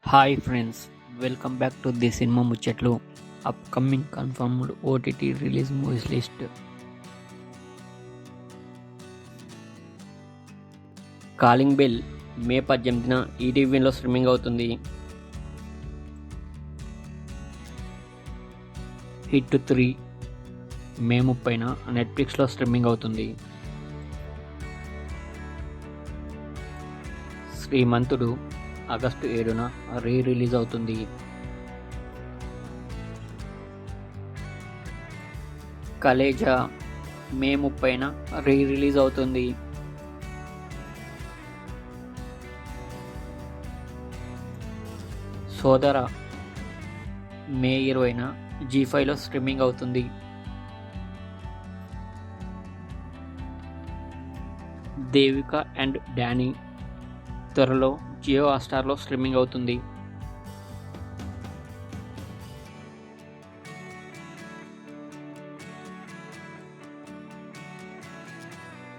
Hi friends, welcome back to the cinema ముచ్చట్లు. Upcoming confirmed OTT release movies list. Calling bell May 18న ఈటీవీలో streaming అవుతుంది. Hit 3 మే 30న నెట్ఫ్లిక్స్లో streaming అవుతుంది. శ్రీమంతుడు August 7న release అవుతుంది. కలేజా మే 30న రిలీజ్ అవుతుంది. సోదర మే 20న జీ5లో స్ట్రీమింగ్ అవుతుంది. దేవిక అండ్ డానీ త్వరలో జియో హాట్‌స్టార్లో స్ట్రీమింగ్ అవుతుంది.